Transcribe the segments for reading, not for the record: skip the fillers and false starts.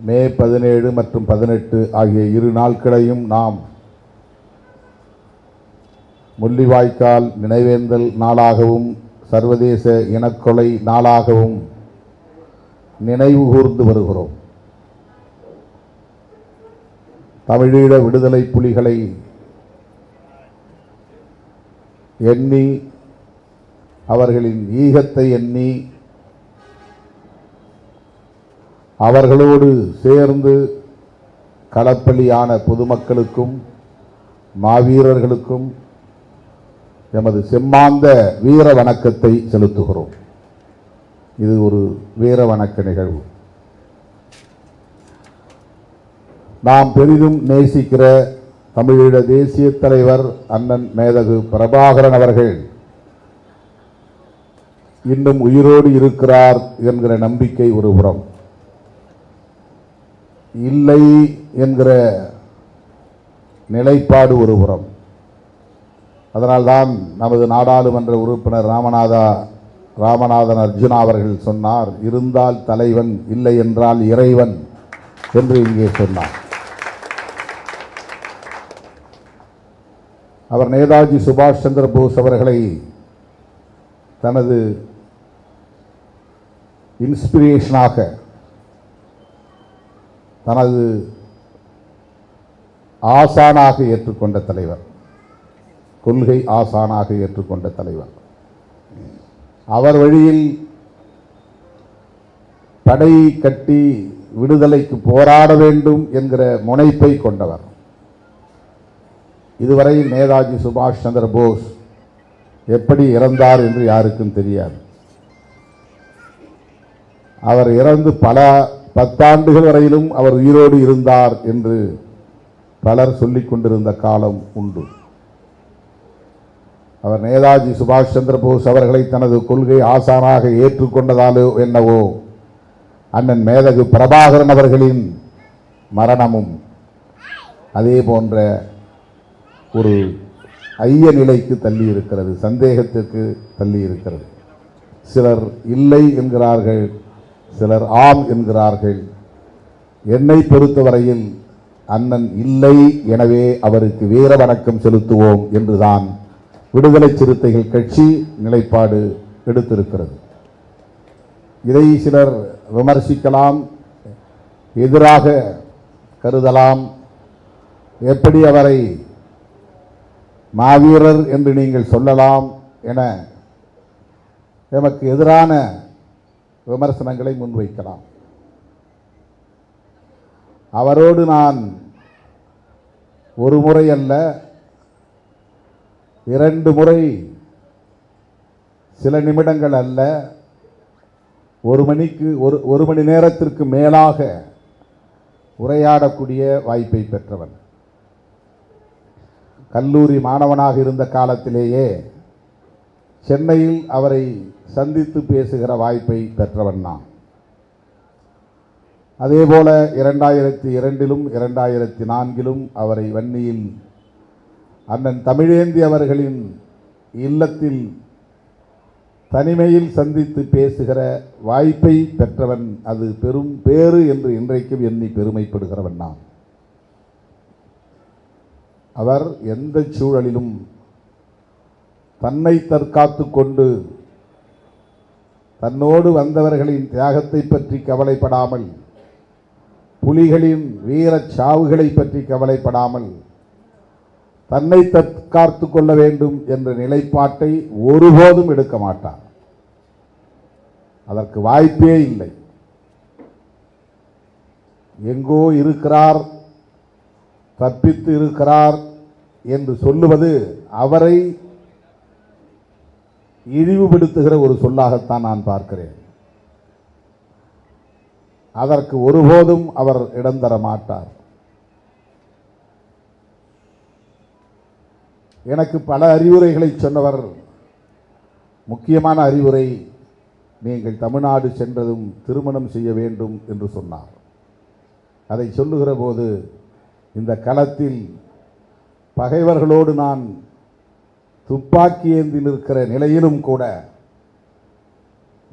மே 17 மற்றும் 18 ஆகிய 2 நாட்களையும் நாம் முள்ளிவாய்க்கால் நினைவேந்தல் நாளாகவும் சர்வதேச இனக்கொலை நாளாகவும் நினைவு கூர்ந்து வருகிறோம். தமிழீழ விடுதலை புலிகளை எண்ணி, அவர்களின் ஈகத்தை எண்ணி, அவர்களோடு சேர்ந்து களப்பலியான பொதுமக்களுக்கும் மாவீரர்களுக்கும் எமது செம்மாந்த வீர வணக்கத்தை செலுத்துகிறோம். இது ஒரு வீர வணக்க நிகழ்வு. நாம் பெரிதும் நேசிக்கிற தமிழீழ தேசிய தலைவர் அண்ணன் மேதகு பிரபாகரன் அவர்கள் இன்னும் உயிரோடு இருக்கிறார் என்கிற நம்பிக்கை ஒரு புறம், இல்லை என்கிற நிலைப்பாடு ஒரு புறம். அதனால்தான் நமது நாடாளுமன்ற உறுப்பினர் ராமநாதன் அர்ஜுனா அவர்கள் சொன்னார், இருந்தால் தலைவன், இல்லை என்றால் இறைவன் என்று இங்கே சொன்னார். அவர் நேதாஜி சுபாஷ் சந்திர போஸ் அவர்களை தனது இன்ஸ்பிரேஷனாக, தனது ஆசானாக ஏற்றுக்கொண்ட தலைவர், கொள்கை ஆசானாக ஏற்றுக்கொண்ட தலைவர். அவர் வழியில் படை கட்டி விடுதலைக்கு போராட வேண்டும் என்கிற முனைப்பை கொண்டவர். இதுவரை நேதாஜி சுபாஷ் சந்திர போஸ் எப்படி இறந்தார் என்று யாருக்கும் தெரியாது. அவர் இறந்து பல 10 ஆண்டுகள் வரையிலும் அவர் உயிரோடு இருந்தார் என்று பலர் சொல்லிக் கொண்டிருந்த காலம் உண்டு. அவர் நேதாஜி சுபாஷ் சந்திர போஸ் அவர்களை தனது கொள்கை ஆசானாக ஏற்றுக்கொண்டதாலோ என்னவோ, அண்ணன் மேதகு பிரபாகரன் அவர்களின் மரணமும் அதே போன்ற ஒரு ஐய நிலைக்கு தள்ளி இருக்கிறது, சந்தேகத்திற்கு தள்ளி இருக்கிறது. சிலர் இல்லை என்கிறார்கள், சிலர் ஆம் என்கிறார்கள். என்னை பொறுத்தவரையில் அண்ணன் இல்லை, எனவே அவருக்கு வீர வணக்கம் செலுத்துவோம் என்றுதான் விடுதலை சிறுத்தைகள் கட்சி நிலைப்பாடு எடுத்திருக்கிறது. இதை சிலர் விமர்சிக்கலாம், எதிராக கருதலாம். எப்படி அவரை மாவீரர் என்று நீங்கள் சொல்லலாம் என எமக்கு எதிரான விமர்சனங்களை முன்வைக்கலாம். அவரோடு நான் ஒரு முறை அல்ல, 2 முறை, சில நிமிடங்கள் அல்ல, ஒரு மணி நேரத்திற்கு மேலாக உரையாடக்கூடிய வாய்ப்பை பெற்றவன். கல்லூரி மாணவனாக இருந்த காலத்திலேயே சென்னையில் அவரை சந்தித்து பேசுகிற வாய்ப்பை பெற்றவன் நான். அதேபோல 2002 2004 அவரை வன்னியில் அண்ணன் தமிழேந்தி அவர்களின் இல்லத்தில் தனிமையில் சந்தித்து பேசுகிற வாய்ப்பை பெற்றவன். அது பெரும் பேறு என்று இன்றைக்கும் எண்ணி பெருமைப்படுகிறவன் நான். அவர் எந்த சூழலிலும் தன்னை தற்காத்து கொண்டு, தன்னோடு வந்தவர்களின் தியாகத்தை பற்றி கவலைப்படாமல், புலிகளின் வீரச் சாவுகளை பற்றி கவலைப்படாமல், தன்னை தற்காத்து கொள்ள வேண்டும் என்ற நிலைப்பாட்டை ஒருபோதும் எடுக்க மாட்டார். அதற்கு வாய்ப்பே இல்லை. எங்கோ இருக்கிறார், தப்பித்து இருக்கிறார் என்று சொல்லுவது அவரை இழிவுபடுத்துகிற ஒரு சொல்லாகத்தான் நான் பார்க்கிறேன். அதற்கு ஒருபோதும் அவர் இடம் தர மாட்டார். எனக்கு பல அறிவுரைகளை சொன்னவர், முக்கியமான அறிவுரை, நீங்கள் தமிழ்நாடு சென்றதும் திருமணம் செய்ய வேண்டும் என்று சொன்னார். அதை சொல்லுகிற போது இந்த களத்தில் பகைவர்களோடு நான் துப்பாக்கி ஏந்தி நிற்கிற நிலையிலும் கூட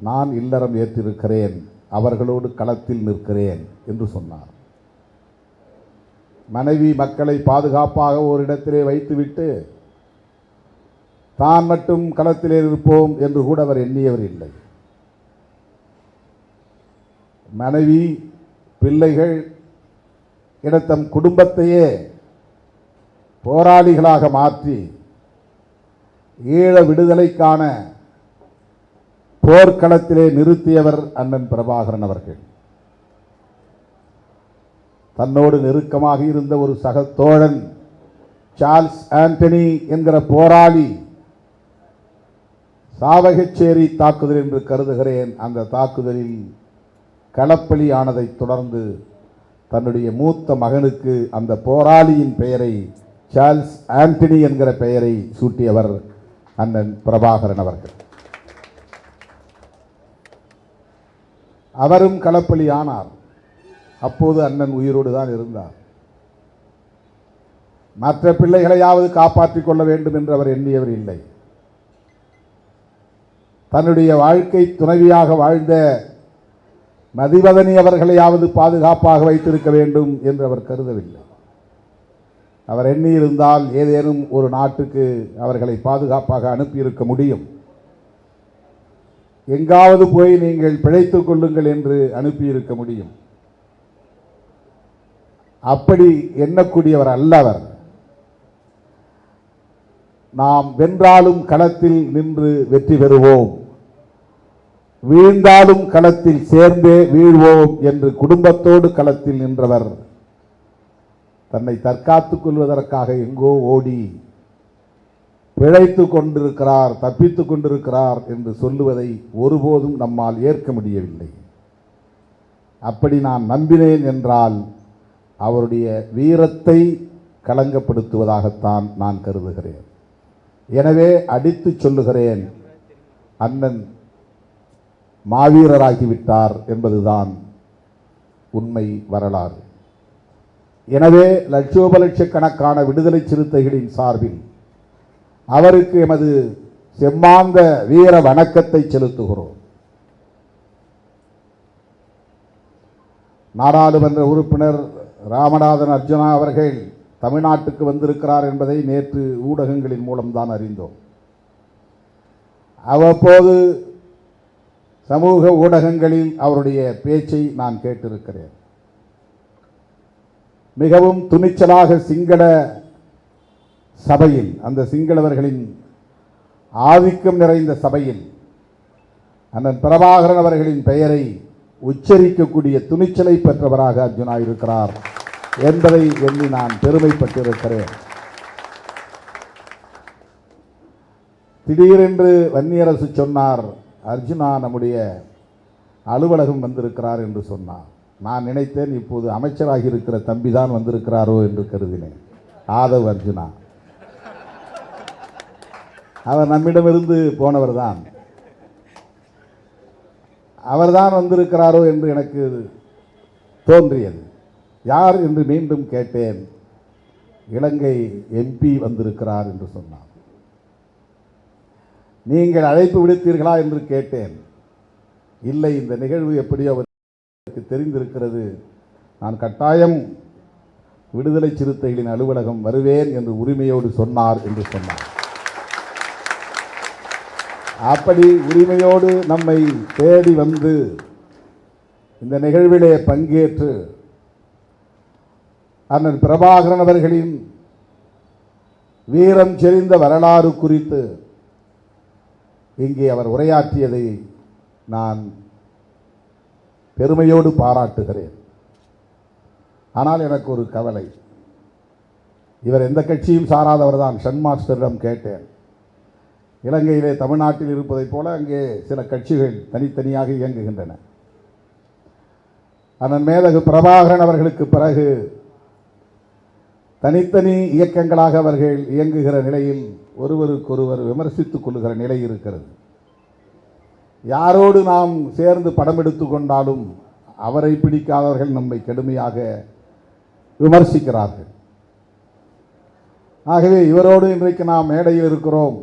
நான் இல்லறம் ஏற்றிருக்கிறேன் அவர்களோடு களத்தில் நிற்கிறேன் என்று சொன்னார். மனைவி மக்களை பாதுகாப்பாக ஒரு இடத்திலே வைத்துவிட்டு தான் மட்டும் களத்திலே இருப்போம் என்று கூட அவர் எண்ணியவர் இல்லை. மனைவி பிள்ளைகள் தம் குடும்பத்தையே போராளிகளாக மாற்றி ஈழ விடுதலைக்கான போர்க்களத்திலே நிறுத்தியவர் அண்ணன் பிரபாகரன் அவர்கள். தன்னோடு நெருக்கமாக இருந்த ஒரு சக தோழன் சார்ல்ஸ் ஆண்டனி என்கிற போராளி சாவகச்சேரி தாக்குதல் என்று கருதுகிறேன், அந்த தாக்குதலில் களப்பலி ஆனதைத் தொடர்ந்து தன்னுடைய மூத்த மகனுக்கு அந்த போராளியின் பெயரை சார்ல்ஸ் ஆண்டனி என்கிற பெயரை சூட்டியவர் அண்ணன் பிரபாகரன் அவர்கள். அவரும் களப்பலி ஆனார். அப்போது அண்ணன் உயிரோடு தான் இருந்தார். மற்ற பிள்ளைகளையாவது காப்பாற்றிக் கொள்ள வேண்டும் என்று அவர் எண்ணியவர் இல்லை. தன்னுடைய வாழ்க்கை துணைவியாக வாழ்ந்த மதிவதனி அவர்களையாவது பாதுகாப்பாக வைத்திருக்க வேண்டும் என்று அவர் கருதவில்லை. அவர் எண்ணியிருந்தால் ஏதேனும் ஒரு நாட்டுக்கு அவர்களை பாதுகாப்பாக அனுப்பியிருக்க முடியும். எங்காவது போய் நீங்கள் பிழைத்துக் கொள்ளுங்கள் என்று அனுப்பியிருக்க முடியும். அப்படி எண்ணக்கூடியவர் அல்ல அவர். நாம் வென்றாலும் களத்தில் நின்று வெற்றி பெறுவோம், வீழ்ந்தாலும் களத்தில் சேர்ந்தே வீழ்வோம் என்று குடும்பத்தோடு களத்தில் நின்றவர் தன்னை தற்காத்துக் கொள்வதற்காக எங்கோ ஓடி பிழைத்துக் கொண்டிருக்கிறார், தப்பித்துக் கொண்டிருக்கிறார் என்று சொல்லுவதை ஒருபோதும் நம்மால் ஏற்க முடியவில்லை. அப்படி நான் நம்பினேன் என்றால் அவருடைய வீரத்தை களங்கப்படுத்துவதாகத்தான் நான் கருதுகிறேன். எனவே அடித்து சொல்லுகிறேன், அண்ணன் மாவீரராகிவிட்டார் என்பதுதான் உண்மை வரலாறு. எனவே லட்சோபலட்சக்கணக்கான விடுதலை சிறுத்தைகளின் சார்பில் அவருக்கு எமது செம்மாந்த வீர வணக்கத்தை செலுத்துகிறோம். நாடாளுமன்ற உறுப்பினர் ராமநாதன் அர்ஜுனா அவர்கள் தமிழ்நாட்டுக்கு வந்திருக்கிறார் என்பதை நேற்று ஊடகங்களின் மூலம்தான் அறிந்தோம். அவ்வப்போது சமூக ஊடகங்களில் அவருடைய பேச்சை நான் கேட்டிருக்கிறேன். மிகவும் துணிச்சலாக சிங்கள சபையில், அந்த சிங்களவர்களின் ஆதிக்கம் நிறைந்த சபையில் அண்ணன் பிரபாகரன் அவர்களின் பெயரை உச்சரிக்கக்கூடிய துணிச்சலை பெற்றவராக அர்ஜுனா இருக்கிறார் என்பதை எண்ணி நான் பெருமைப்பட்டிருக்கிறேன். திடீரென்று வன்னியரசு சொன்னார், அர்ஜுனா நம்முடைய அலுவலகம் வந்திருக்கிறார் என்று சொன்னார். நான் நினைத்தேன் இப்போது அமைச்சராகி இருக்கிற தம்பி தான் வந்திருக்கிறாரோ என்று கருதினேன். ஆதவ் அர்ஜுனா அவர் நம்மிடமிருந்து போனவர் தான், அவர்தான் வந்திருக்கிறாரோ என்று எனக்கு தோன்றியது. யார் என்று மீண்டும் கேட்டேன். இலங்கை எம்பி வந்திருக்கிறார் என்று சொன்னார். நீங்கள் அழைப்பு விடுத்தீர்களா என்று கேட்டேன். இல்லை, இந்த நிகழ்வு எப்படியோ அவருக்கு தெரிந்திருக்கிறது, நான் கட்டாயம் விடுதலை சிறுத்தைகளின் அலுவலகம் வருவேன் என்று உரிமையோடு சொன்னார் என்று சொன்னார். அப்படி உரிமையோடு நம்மை தேடி வந்து இந்த நிகழ்விலே பங்கேற்று அண்ணன் பிரபாகரன் அவர்களின் வீரம் செறிந்த வரலாறு குறித்து இங்கே அவர் உரையாற்றியதை நான் பெருமையோடு பாராட்டுகிறேன். ஆனால் எனக்கு ஒரு கவலை. இவர் எந்த கட்சியும் சாராதவர் தான். ஷன் மாஸ்டரிடம் கேட்டேன். இலங்கையிலே தமிழ்நாட்டில் இருப்பதைப் போல அங்கே சில கட்சிகள் தனித்தனியாக இயங்குகின்றன. அண்ணன் மேதகு பிரபாகரன் அவர்களுக்கு பிறகு தனித்தனி இயக்கங்களாக அவர்கள் இயங்குகிற நிலையில் ஒருவருக்கொருவர் விமர்சித்துக் கொள்ளுகிற நிலை இருக்கிறது. யாரோடு நாம் சேர்ந்து படம் எடுத்து கொண்டாலும் அவரை பிடிக்காதவர்கள் நம்மை கடுமையாக விமர்சிக்கிறார்கள். ஆகவே இவரோடு இன்றைக்கு நாம் மேடையில் இருக்கிறோம்,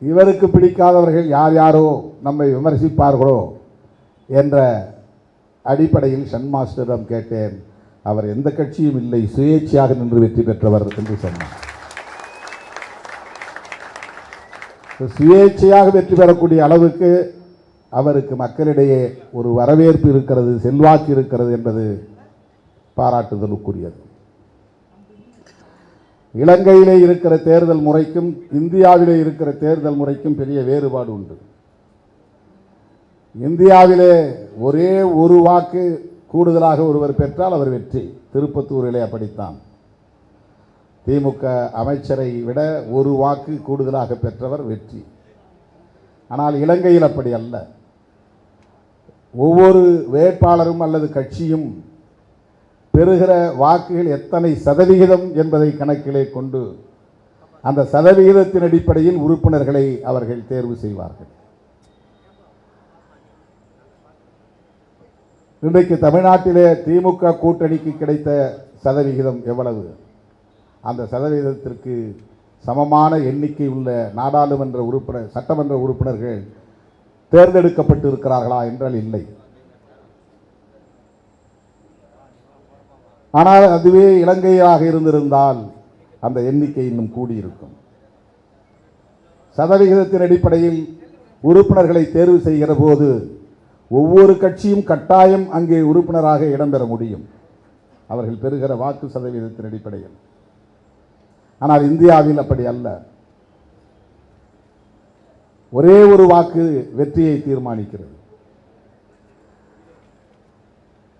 இவருக்கு பிடிக்காதவர்கள் யார் யாரோ நம்மை விமர்சிப்பார்களோ என்ற அடிப்படையில் ஷன் மாஸ்டரிடம் கேட்டேன். அவர் எந்த கட்சியும் இல்லை, சுயேட்சையாக நின்று வெற்றி பெற்றவர் என்று சொன்னார். சுயேட்சையாக வெற்றி பெறக்கூடிய அளவுக்கு அவருக்கு மக்களிடையே ஒரு வரவேற்பு இருக்கிறது, செல்வாக்கு இருக்கிறது என்பது பாராட்டுதலுக்குரியது. இலங்கையிலே இருக்கிற தேர்தல் முறைக்கும் இந்தியாவிலே இருக்கிற தேர்தல் முறைக்கும் பெரிய வேறுபாடு உண்டு. இந்தியாவிலே ஒரே ஒரு வாக்கு கூடுதலாக ஒருவர் பெற்றால் அவர் வெற்றி. திருப்பத்தூரிலே அப்படித்தான். திமுக அமைச்சரை விட ஒரு வாக்கு கூடுதலாக பெற்றவர் வெற்றி. ஆனால் இலங்கையில் அப்படி அல்ல. ஒவ்வொரு வேட்பாளரும் அல்லது கட்சியும் பெறுகிற வாக்குகள் எத்தனை சதவிகிதம் என்பதை கணக்கிலே கொண்டு அந்த சதவிகிதத்தின் அடிப்படையில் உறுப்பினர்களை அவர்கள் தேர்வு செய்வார்கள். இன்றைக்கு தமிழ்நாட்டிலே திமுக கூட்டணிக்கு கிடைத்த சதவிகிதம் எவ்வளவு? அந்த சதவீதத்திற்கு சமமான எண்ணிக்கை உள்ள நாடாளுமன்ற உறுப்பினர், சட்டமன்ற உறுப்பினர்கள் தேர்ந்தெடுக்கப்பட்டு இருக்கிறார்களா என்றால் இல்லை. ஆனால் அதுவே இலங்கையாக இருந்திருந்தால் அந்த எண்ணிக்கை இன்னும் கூடியிருக்கும். சதவிகிதத்தின் அடிப்படையில் உறுப்பினர்களை தேர்வு செய்கிற போது ஒவ்வொரு கட்சியும் கட்டாயம் அங்கே உறுப்பினராக இடம்பெற முடியும், அவர்கள் பெறுகிற வாக்கு சதவீதத்தின் அடிப்படையில். ஆனால் இந்தியாவில் அப்படி அல்ல. ஒரே ஒரு வாக்கு வெற்றியை தீர்மானிக்கிறது.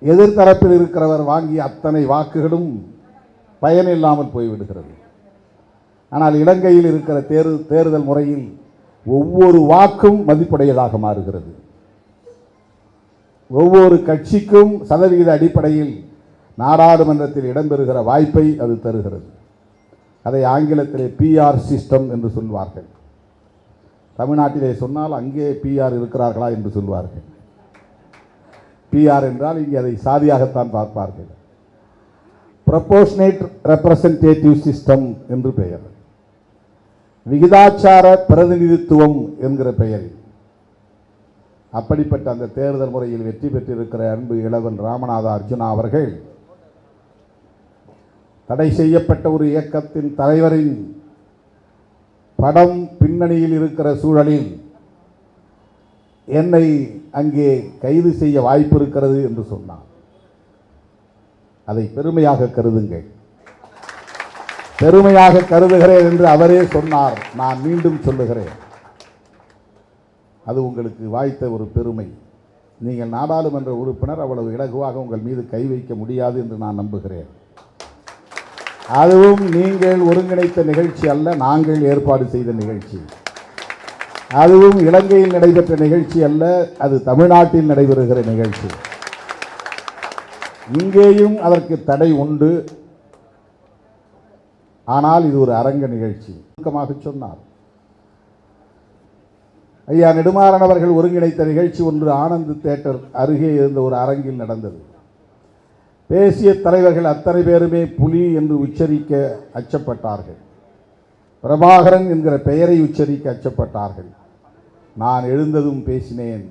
எதிர்த்தரப்பில் இருக்கிறவர் வாங்கிய அத்தனை வாக்குகளும் பயனில்லாமல் போய்விடுகிறது. ஆனால் இலங்கையில் இருக்கிற தேர்தல் முறையில் ஒவ்வொரு வாக்கும் மதிப்புடையதாக மாறுகிறது. ஒவ்வொரு கட்சிக்கும் சதவிகித அடிப்படையில் நாடாளுமன்றத்தில் இடம்பெறுகிற வாய்ப்பை அது தருகிறது. அதை ஆங்கிலத்திலே பிஆர் சிஸ்டம் என்று சொல்வார்கள். தமிழ்நாட்டிலே சொன்னால் அங்கே பிஆர் இருக்கிறார்களா என்று சொல்வார்கள். பிஆர் என்றால் இங்கே அதை சாதியாகத்தான் பார்ப்பார்கள். ப்ரொபோர்ஷனேட் ரெப்ரசன்டேட்டிவ் சிஸ்டம் என்று பெயர். விகிதாச்சார பிரதிநிதித்துவம் என்கிற பெயரில் அப்படிப்பட்ட அந்த தேர்தல் முறையில் வெற்றி பெற்றிருக்கிற அன்பு இளவன் ராமநாத அர்ஜுனா அவர்கள் தடை செய்யப்பட்ட ஒரு இயக்கத்தின் தலைவரின் படம் பின்னணியில் இருக்கிற சூழலில் என்னை அங்கே கைது செய்ய வாய்ப்பு இருக்கிறது என்று சொன்னார். அதை பெருமையாக கருதுங்கள். பெருமையாக கருதுகிறேன் என்று அவரே சொன்னார். நான் மீண்டும் சொல்லுகிறேன், அது உங்களுக்கு வாய்த்த ஒரு பெருமை. நீங்கள் நாடாளுமன்ற உறுப்பினர், அவ்வளவு இலகுவாக உங்கள் மீது கை வைக்க முடியாது என்று நான் நம்புகிறேன். அதுவும் நீங்கள் ஒருங்கிணைத்த நிகழ்ச்சி அல்ல, நாங்கள் ஏற்பாடு செய்த நிகழ்ச்சி. அதுவும் இலங்கையில் நடைபெற்ற நிகழ்ச்சி அல்ல, அது தமிழ்நாட்டில் நடைபெறுகிற நிகழ்ச்சி. இங்கேயும் அதற்கு தடை உண்டு. ஆனால் இது ஒரு அரங்க நிகழ்ச்சி. சுருக்கமாக சொன்னார். ஐயா நெடுமாறன் அவர்கள் ஒருங்கிணைத்த நிகழ்ச்சி ஒன்று ஆனந்த் தியேட்டர் அருகே இருந்த ஒரு அரங்கில் நடந்தது. பேசிய தலைவர்கள் அத்தனை பேருமே புலி என்று உச்சரிக்க அச்சப்பட்டார்கள். பிரபாகரன் என்கிற பெயரை உச்சரிக்க அச்சப்பட்டார்கள். நான் எழுந்ததும் பேசினேன்.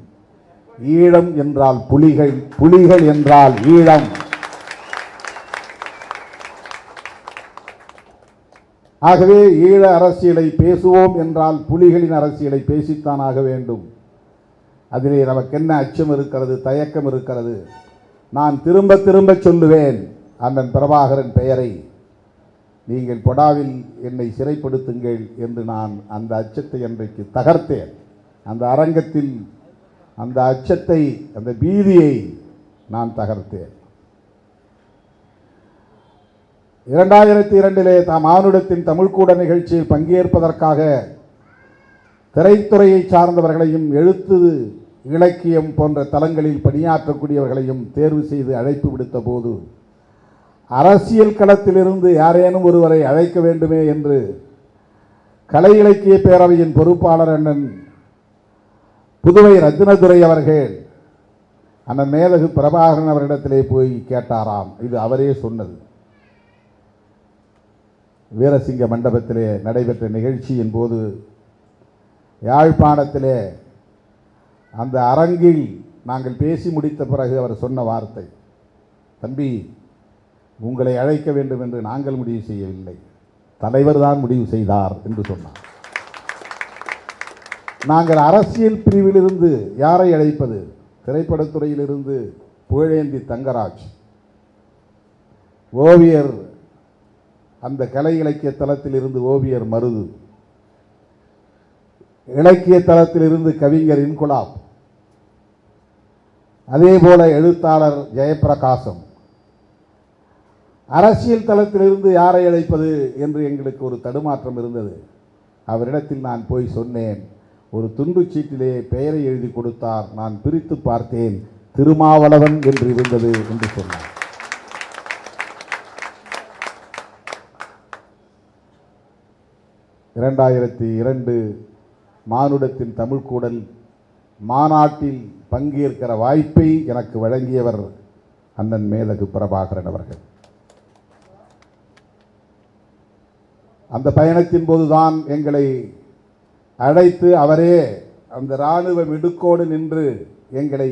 ஈழம் என்றால் புலிகள், புலிகள் என்றால் ஈழம். ஆகவே ஈழ அரசியலை பேசுவோம் என்றால் புலிகளின் அரசியலை பேசித்தான் ஆக வேண்டும். அதிலே நமக்கு என்ன அச்சம் இருக்கிறது, தயக்கம் இருக்கிறது? நான் திரும்ப திரும்ப சொல்லுவேன், அண்ணன் பிரபாகரன் பெயரை நீங்கள் கொடாவில் என்னை சிறைப்படுத்துங்கள் என்று நான் அந்த அச்சத்தை அன்றைக்கு தகர்த்தேன். அந்த அரங்கத்தில் அந்த அச்சத்தை, அந்த பீதியை நான் தகர்த்தேன். 2002 மானுடத்தின் தமிழ்கூட நிகழ்ச்சியில் பங்கேற்பதற்காக திரைத்துறையை சார்ந்தவர்களையும் எழுத்து இலக்கியம் போன்ற தளங்களில் பணியாற்றக்கூடியவர்களையும் தேர்வு செய்து அழைப்பு விடுத்த போது அரசியல் களத்திலிருந்து யாரேனும் ஒருவரை அழைக்க வேண்டுமே என்று கலை இலக்கிய பேரவையின் பொறுப்பாளர் அண்ணன் புதுவை ரத்தினதுரை அவர்கள் அண்ணன் மேதகு பிரபாகரன் அவரிடத்திலே போய் கேட்டாராம். இது அவரே சொன்னது. வீரசிங்க மண்டபத்திலே நடைபெற்ற நிகழ்ச்சியின் போது யாழ்ப்பாணத்திலே அந்த அரங்கில் நாங்கள் பேசி முடித்த பிறகு அவர் சொன்ன வார்த்தை, தம்பி, உங்களை அழைக்க வேண்டும் என்று நாங்கள் முடிவு செய்யவில்லை, தலைவர் தான் முடிவு செய்தார் என்று சொன்னார். நாங்கள் அரசியல் பிரிவிலிருந்து யாரை அழைப்பது? திரைப்படத்துறையிலிருந்து புகழேந்தி தங்கராஜ், ஓவியர், அந்த கலை இலக்கிய தளத்தில் இருந்து ஓவியர் மருது, இலக்கிய தளத்தில் இருந்து கவிஞர் இன்குலாப், அதேபோல எழுத்தாளர் ஜெயப்பிரகாசம். அரசியல் தளத்திலிருந்து யாரை அழைப்பது என்று எங்களுக்கு ஒரு தடுமாற்றம் இருந்தது. அவரிடத்தில் நான் போய் சொன்னேன். ஒரு துண்டு சீட்டிலே பெயரை எழுதி கொடுத்தார். நான் பிரித்து பார்த்தேன், திருமாவளவன் என்று இருந்தது என்று சொன்னார். (2002) மானுடத்தின் தமிழ்கூடல் மாநாட்டில் பங்கேற்கிற வாய்ப்பை எனக்கு வழங்கியவர் அண்ணன் மேதகு பிரபாகரன் அவர்கள். அந்த பயணத்தின் போதுதான் எங்களை அழைத்து அவரே அந்த இராணுவ மிடுக்கோடு நின்று எங்களை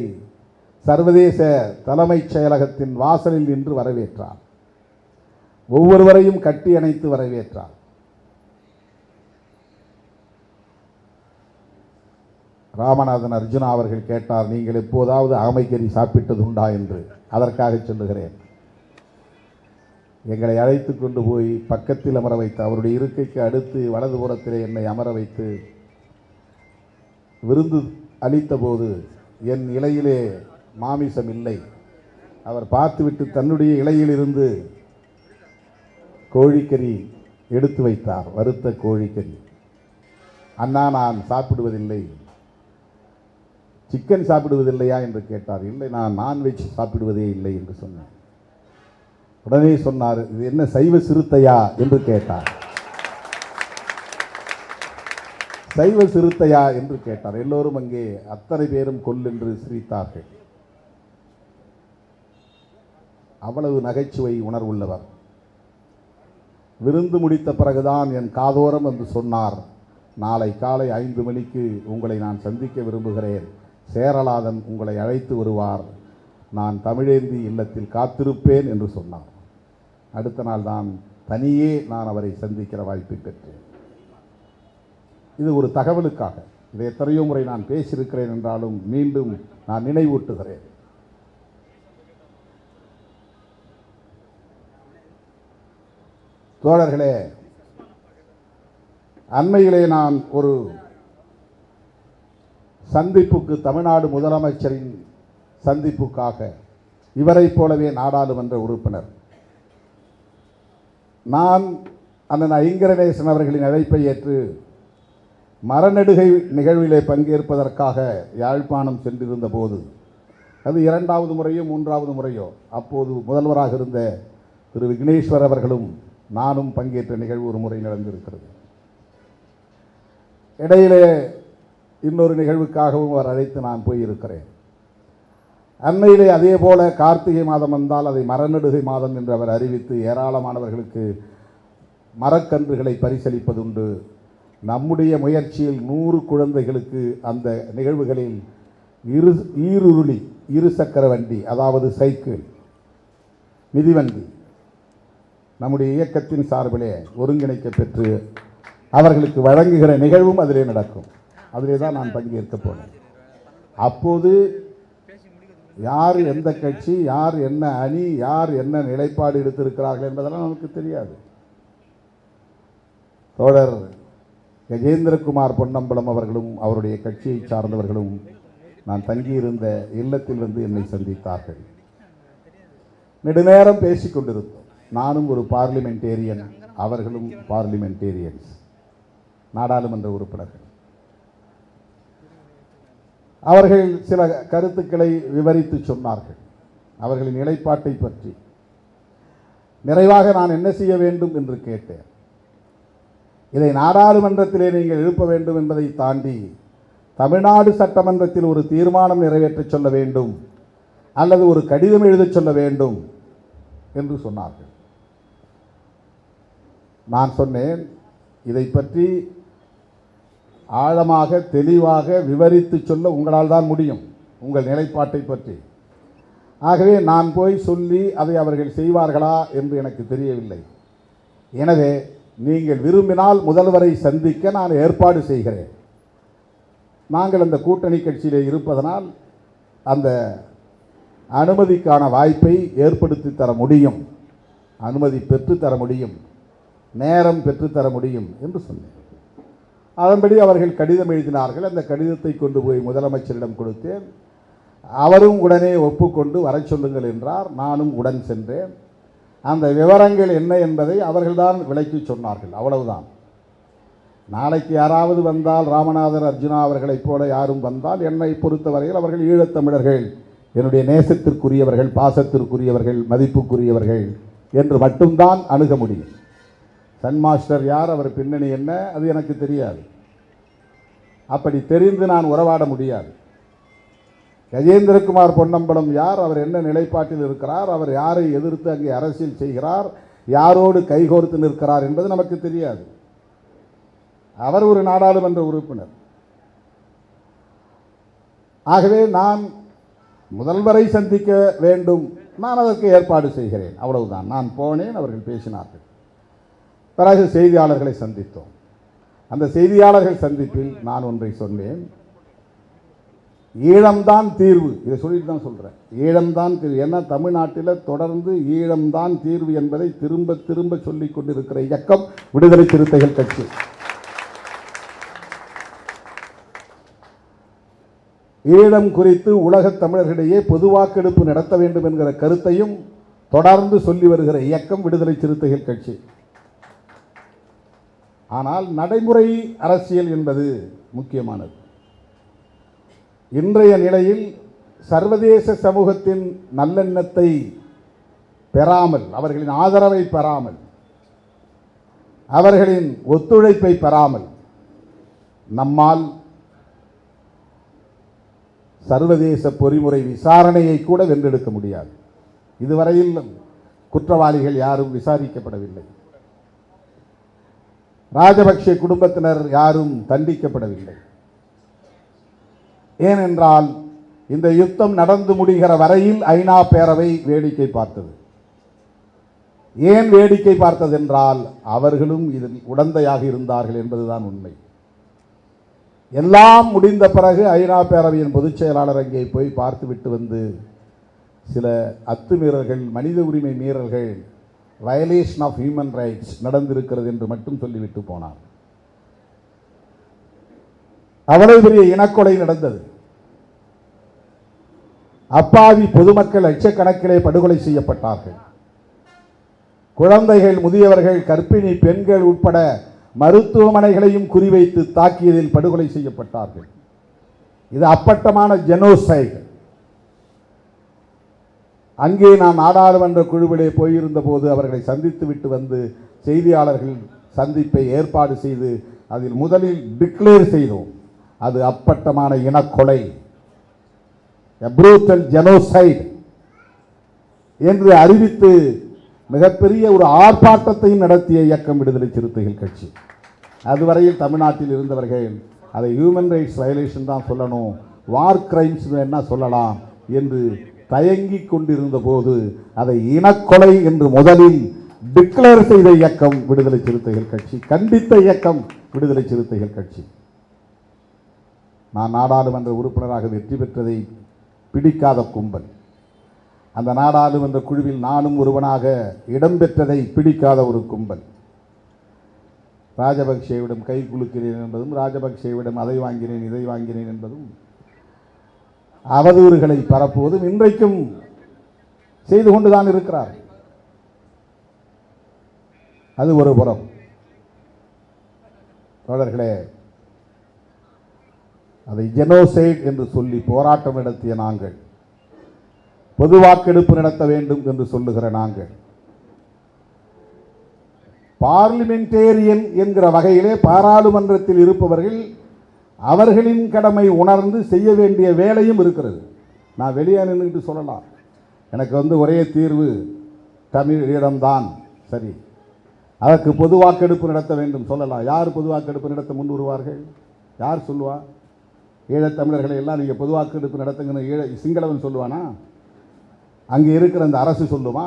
சர்வதேச தலைமைச் செயலகத்தின் வாசலில் நின்று வரவேற்றார். ஒவ்வொருவரையும் கட்டி அணைத்து வரவேற்றார். ராமநாதன் அர்ஜுனா அவர்கள் கேட்டார், நீங்கள் எப்போதாவது ஆமைக்கறி சாப்பிட்டது உண்டா என்று. அதற்காக சொல்லுகிறேன். எங்களை அழைத்து கொண்டு போய் பக்கத்தில் அமர வைத்து, அவருடைய இருக்கைக்கு அடுத்து வலதுபுறத்திலே என்னை அமர வைத்து விருந்து அளித்த போது என் இலையிலே மாமிசம் இல்லை. அவர் பார்த்துவிட்டு தன்னுடைய இலையிலிருந்து கோழிக்கறி எடுத்து வைத்தார், வறுத்த கோழிக்கறி. அண்ணா, நான் சாப்பிடுவதில்லை. சிக்கன் சாப்பிடுவதில்லையா என்று கேட்டார். இல்லை, நான் நான்வெஜ் சாப்பிடுவதே இல்லை என்று சொன்னேன். உடனே சொன்னார், இது என்ன சைவ சிறுத்தையா என்று கேட்டார். சைவ சிறுத்தையா என்று கேட்டார். எல்லோரும் அங்கே அத்தனை பேரும் கொல்லென்று சிரித்தார்கள். அவ்வளவு நகைச்சுவை உணர்வுள்ளவர். விருந்து முடித்த பிறகுதான் என் காதோரம் என்று சொன்னார், நாளை காலை 5 மணிக்கு உங்களை நான் சந்திக்க விரும்புகிறேன். சேரலாதன் உங்களை அழைத்து வருவார். நான் தமிழேந்தி இல்லத்தில் காத்திருப்பேன் என்று சொன்னார். அடுத்த நாள் தான் தனியே நான் அவரை சந்திக்கிற வாய்ப்பை பெற்றேன். இது ஒரு தகவலுக்காக. இதை எத்தனையோ முறை நான் பேசியிருக்கிறேன் என்றாலும் மீண்டும் நான் நினைவூட்டுகிறேன். தோழர்களே, அண்மையிலே நான் ஒரு சந்திப்புக்கு, தமிழ்நாடு முதலமைச்சரின் சந்திப்புக்காக, இவரைப் போலவே நாடாளுமன்ற உறுப்பினர், நான் அண்ணன் ஐங்கரநேசன் அவர்களின் அழைப்பை ஏற்று மரநடுகை நிகழ்விலே பங்கேற்பதற்காக யாழ்ப்பாணம் சென்றிருந்த போது, அது 2வது முறையோ 3வது முறையோ, அப்போது முதல்வராக இருந்த திரு விக்னேஸ்வர் அவர்களும் நானும் பங்கேற்ற நிகழ்வு ஒரு முறை நடந்திருக்கிறது. இடையிலே இன்னொரு நிகழ்வுக்காகவும் அவர் அழைத்து நான் போயிருக்கிறேன். அண்மையிலே அதே போல கார்த்திகை மாதம் வந்தால் அதை மரநடுகை மாதம் என்று அவர் அறிவித்து ஏராளமானவர்களுக்கு மரக்கன்றுகளை பரிசளிப்பதுண்டு. நம்முடைய முயற்சியில் 100 குழந்தைகளுக்கு அந்த நிகழ்வுகளில் ஈருருளி, இருசக்கர வண்டி, அதாவது சைக்கிள், மிதிவண்டி, நம்முடைய இயக்கத்தின் சார்பிலே ஒருங்கிணைக்க பெற்று அவர்களுக்கு வழங்குகிற நிகழ்வும் அதிலே நடக்கும். அதிலே தான் நான் பங்கேற்க போனேன். அப்போது யார் எந்த கட்சி, யார் என்ன அணி, யார் என்ன நிலைப்பாடு எடுத்திருக்கிறார்கள் என்பதெல்லாம் நமக்கு தெரியாது. தோழர் கஜேந்திரகுமார் பொன்னம்பலம் அவர்களும் அவருடைய கட்சியை சார்ந்தவர்களும் நான் தங்கியிருந்த இல்லத்தில் வந்து என்னை சந்தித்தார்கள். நெடுநேரம் பேசிக்கொண்டிருந்தோம். நானும் ஒரு பார்லிமெண்டேரியன், அவர்களும் பார்லிமெண்டேரியன்ஸ், நாடாளுமன்ற உறுப்பினர்கள். அவர்கள் சில கருத்துக்களை விவரித்து சொன்னார்கள், அவர்களின் நிலைப்பாட்டை பற்றி. நிறைவாக நான் என்ன செய்ய வேண்டும் என்று கேட்டேன். இதை நாடாளுமன்றத்திலே நீங்கள் எழுப்ப வேண்டும் என்பதை தாண்டி தமிழ்நாடு சட்டமன்றத்தில் ஒரு தீர்மானம் நிறைவேற்றச் சொல்ல வேண்டும் அல்லது ஒரு கடிதம் எழுதச் சொல்ல வேண்டும் என்று சொன்னார்கள். நான் சொன்னேன், இதை பற்றி ஆழமாக தெளிவாக விவரித்து சொல்ல உங்களால் தான் முடியும். உங்கள் நிலைப்பாட்டை பற்றி. ஆகவே நான் போய் சொல்லி அதை அவர்கள் செய்வார்களா என்று எனக்கு தெரியவில்லை. எனவே நீங்கள் விரும்பினால் முதல்வரை சந்திக்க நான் ஏற்பாடு செய்கிறேன். நாங்கள் அந்த கூட்டணி கட்சியிலே இருப்பதனால் அந்த அனுமதிக்கான வாய்ப்பை ஏற்படுத்தி தர முடியும், அனுமதி பெற்றுத்தர முடியும், நேரம் பெற்றுத்தர முடியும் என்று சொன்னேன். அதன்படி அவர்கள் கடிதம் எழுதினார்கள். அந்த கடிதத்தை கொண்டு போய் முதலமைச்சரிடம் கொடுத்தேன். அவரும் உடனே ஒப்புக்கொண்டு வர சொல்லுங்கள் என்றார். நானும் உடன் சென்றேன். அந்த விவரங்கள் என்ன என்பதை அவர்கள்தான் விளக்கி சொன்னார்கள். அவ்வளவுதான். நாளைக்கு யாராவது வந்தால், ராமநாதன் அர்ஜுனா அவர்களைப் போல யாரும் வந்தால், என்னை பொறுத்தவரையில் அவர்கள் ஈழத்தமிழர்கள், என்னுடைய நேசத்திற்குரியவர்கள், பாசத்திற்குரியவர்கள், மதிப்புக்குரியவர்கள் என்று மட்டும்தான் அணுக முடியும். சன் மாஸ்டர் யார், அவர் பின்னணி என்ன, அது எனக்கு தெரியாது. அப்படி தெரிந்து நான் உறவாட முடியாது. கஜேந்திரகுமார் பொன்னம்பலம் யார், அவர் என்ன நிலைப்பாட்டில் இருக்கிறார், அவர் யாரை எதிர்த்து அங்கே அரசியல் செய்கிறார், யாரோடு கைகோர்த்து நிற்கிறார் என்பது நமக்கு தெரியாது. அவர் ஒரு நாடாளுமன்ற உறுப்பினர். ஆகவே நான் முதல்வரை சந்திக்க வேண்டும், நான் அதற்கு ஏற்பாடு செய்கிறேன், அவ்வளவுதான். நான் போனேன், அவர்கள் பேசினார்கள். பிறகு செய்தியாளர்களை சந்தித்தோம். அந்த செய்தியாளர்கள் சந்திப்பில் நான் ஒன்றை சொன்னேன். ஈழம்தான் தீர்வு, இதை சொல்லிட்டு தான் சொல்கிறேன். ஈழம்தான் தீர்வு. ஏன்னா தமிழ்நாட்டில் தொடர்ந்து ஈழம்தான் தீர்வு என்பதை திரும்ப திரும்ப சொல்லிக் கொண்டிருக்கிற இயக்கம் விடுதலை சிறுத்தைகள் கட்சி. ஈழம் குறித்து உலகத் தமிழர்களிடையே பொது வாக்கெடுப்பு நடத்த வேண்டும் என்கிற கருத்தையும் தொடர்ந்து சொல்லி வருகிற இயக்கம் விடுதலை சிறுத்தைகள் கட்சி. ஆனால் நடைமுறை அரசியல் என்பது முக்கியமானது. இன்றைய நிலையில் சர்வதேச சமூகத்தின் நல்லெண்ணத்தை பெறாமல், அவர்களின் ஆதரவை பெறாமல், அவர்களின் ஒத்துழைப்பை பெறாமல் நம்மால் சர்வதேச பொறிமுறை விசாரணையை கூட வென்றெடுக்க முடியாது. இதுவரையில் குற்றவாளிகள் யாரும் விசாரிக்கப்படவில்லை. ராஜபக்சே குடும்பத்தினர் யாரும் தண்டிக்கப்படவில்லை. ஏனென்றால் இந்த யுத்தம் நடந்து முடிகிற வரையில் ஐநா பேரவை வேடிக்கை பார்த்தது. ஏன் வேடிக்கை பார்த்தது என்றால் அவர்களும் இதில் உடந்தையாக இருந்தார்கள் என்பதுதான் உண்மை. எல்லாம் முடிந்த பிறகு ஐநா பேரவையின் பொதுச் செயலாளர் அங்கே போய் பார்த்துவிட்டு வந்து சில அத்துமீறல்கள், மனித உரிமை மீறல்கள், வயலேஷன் ஆஃப் ஹியூமன் ரைட்ஸ் நடந்திருக்கிறது என்று மட்டும் சொல்லிவிட்டு போனார். அவ்வளவு பெரிய இனக்கொலை நடந்தது. அப்பாவி பொதுமக்கள் லட்சக்கணக்கிலே படுகொலை செய்யப்பட்டார்கள். குழந்தைகள், முதியவர்கள், கர்ப்பிணி பெண்கள் உட்பட மருத்துவமனைகளையும் குறிவைத்து தாக்கியதில் படுகொலை செய்யப்பட்டார்கள். இது அப்பட்டமான ஜெனோசைட். அங்கே நான் நாடாளுமன்ற குழுவிலே போயிருந்த போது அவர்களை சந்தித்து விட்டு வந்து செய்தியாளர்கள் சந்திப்பை ஏற்பாடு செய்து அதில் முதலில் டிக்ளேர் செய்தோம், அது அப்பட்டமான இனக்கொலை, புரூட்டல் ஜெனோசைட் என்று அறிவித்து மிகப்பெரிய ஒரு ஆர்ப்பாட்டத்தையும் நடத்திய இயக்கம் விடுதலை சிறுத்தைகள் கட்சி. அதுவரையில் தமிழ்நாட்டில் இருந்தவர்கள் அதை ஹியூமன் ரைட்ஸ் வயலேஷன் தான் சொல்லணும், வார் கிரைம்ஸ் என்ன சொல்லலாம் என்று தயங்கிக் கொண்டிருந்த போது அதை இனக்கொலை என்று முதலில் டிக்ளேர் செய்த இயக்கம் விடுதலை சிறுத்தைகள் கட்சி, கண்டித்த இயக்கம் விடுதலை சிறுத்தைகள் கட்சி. நான் நாடாளுமன்ற உறுப்பினராக வெற்றி பெற்றதை பிடிக்காத கும்பல், அந்த நாடாளுமன்ற குழுவில் நானும் ஒருவனாக இடம்பெற்றதை பிடிக்காத ஒரு கும்பல், ராஜபக்சேவிடம் கை குலுக்கிறேன் என்பதும், ராஜபக்சேவிடம் அதை வாங்கினேன் இதை வாங்கினேன் என்பதும், அவதூறுகளை பரப்புவதும் இன்றைக்கும் செய்து கொண்டுதான் இருக்கிறார். அது ஒரு புறம். தோழர்களே, அதை ஜெனோசைட் என்று சொல்லி போராட்டம் நடத்திய நாங்கள், பொது வாக்கெடுப்பு நடத்த வேண்டும் என்று சொல்லுகிற நாங்கள், பார்லிமெண்டேரியன் என்கிற வகையிலே பாராளுமன்றத்தில் இருப்பவர்கள் அவர்களின் கடமை உணர்ந்து செய்ய வேண்டிய வேலையும் இருக்கிறது. நான் வெளியே நின்றுட்டு சொல்லலாம், எனக்கு ஒரே தீர்வு தமிழீழம்தான், சரி, அதற்கு பொது வாக்கெடுப்பு நடத்த வேண்டும் சொல்லலாம். யார் பொது வாக்கெடுப்பு நடத்த முன் வருவார்கள்? யார் சொல்லுவா? ஈழத்தமிழர்களை எல்லாம் நீங்கள் பொது வாக்கெடுப்பு நடத்துங்கன்னு சிங்களவன் சொல்லுவானா? அங்கே இருக்கிற அந்த அரசு சொல்லுமா?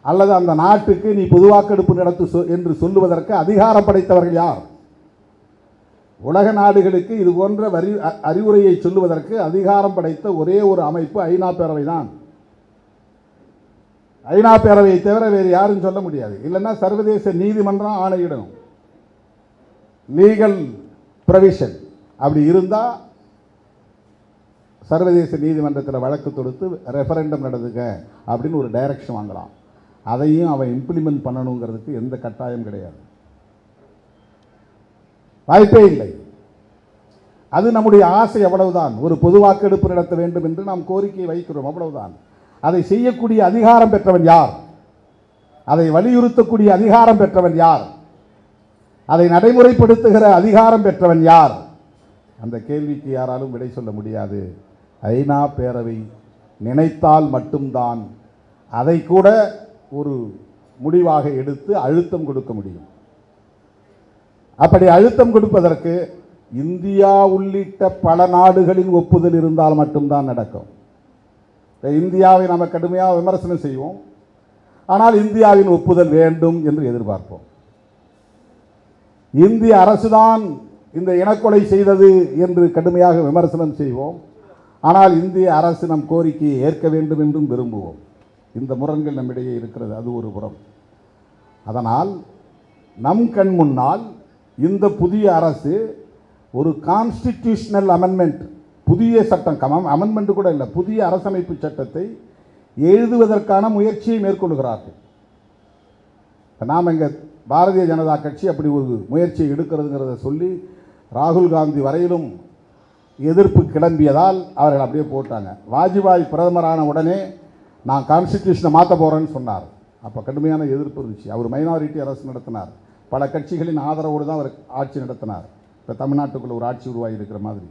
அல்லது அந்த நாட்டுக்கு நீ பொது வாக்கெடுப்பு நடத்து என்று சொல்லுவதற்கு அதிகாரம் படைத்தவர்கள் யார்? உலக நாடுகளுக்கு இது போன்ற அறிவுரையை சொல்லுவதற்கு அதிகாரம் படைத்த ஒரே ஒரு அமைப்பு ஐநா பேரவை தான். ஐநா பேரவையை தவிர வேறு யாரும் சொல்ல முடியாது. இல்லைன்னா சர்வதேச நீதிமன்றம் ஆணையிடணும். லீகல் ப்ரொவிஷன் அப்படி இருந்தால் சர்வதேச நீதிமன்றத்தில் வழக்கு தொடுத்து ரெஃபரண்டம் நடந்துக்க அப்படின்னு ஒரு டைரக்ஷன் வாங்கலாம். அதையும் அவன் இம்ப்ளிமெண்ட் பண்ணணுங்கிறதுக்கு எந்த கட்டாயம் கிடையாது, வாய்ப்பே இல்லை. அது நம்முடைய ஆசை, அவ்வளவுதான். ஒரு பொது வாக்கெடுப்பு நடத்த வேண்டும் என்று நாம் கோரிக்கை வைக்கிறோம், அவ்வளவுதான். அதை செய்யக்கூடிய அதிகாரம் பெற்றவன் யார்? அதை வலியுறுத்தக்கூடிய அதிகாரம் பெற்றவன் யார்? அதை நடைமுறைப்படுத்துகிற அதிகாரம் பெற்றவன் யார்? அந்த கேள்விக்கு யாராலும் விடை சொல்ல முடியாது. ஐநா பேரவை நினைத்தால் மட்டும்தான் அதை கூட ஒரு முடிவாக எடுத்து அழுத்தம் கொடுக்க முடியும். அப்படி அழுத்தம் கொடுப்பதற்கு இந்தியா உள்ளிட்ட பல நாடுகளின் ஒப்புதல் இருந்தால் மட்டும்தான் நடக்கும். இந்தியாவை நாம் கடுமையாக விமர்சனம் செய்வோம், ஆனால் இந்தியாவின் ஒப்புதல் வேண்டும் என்று எதிர்பார்ப்போம். இந்திய அரசுதான் இந்த இனக்கொலை செய்தது என்று கடுமையாக விமர்சனம் செய்வோம், ஆனால் இந்திய அரசு நம் கோரிக்கையை ஏற்க வேண்டும் என்றும் விரும்புவோம். இந்த முரண்கள் நம்மிடையே இருக்கிறது, அது ஒரு புறம். அதனால் நம் கண் முன்னால் இந்த புதிய அரசு ஒரு கான்ஸ்டிடியூஷனல் அமெண்ட்மெண்ட், புதிய சட்டம், அமெண்ட்மெண்ட் கூட இல்லை, புதிய அரசமைப்பு சட்டத்தை எழுதுவதற்கான முயற்சியை மேற்கொள்கிறார்கள். நாம் எங்கள் பாரதிய ஜனதா கட்சி அப்படி ஒரு முயற்சியை எடுக்கிறதுங்கிறத சொல்லி ராகுல் காந்தி வரையிலும் எதிர்ப்பு கிளம்பியதால் அவர்கள் அப்படியே போட்டாங்க. வாஜ்பாய் பிரதமரான உடனே நான் கான்ஸ்டிடியூஷனை மாற்ற போகிறேன்னு சொன்னார். அப்போ கடுமையான எதிர்ப்பு இருந்துச்சு. அவர் மைனாரிட்டி அரசு நடத்தினார், பல கட்சிகளின் ஆதரவோடு தான் அவர் ஆட்சி நடத்தினார். இப்போ தமிழ்நாட்டுக்குள்ள ஒரு ஆட்சி உருவாகி இருக்கிற மாதிரி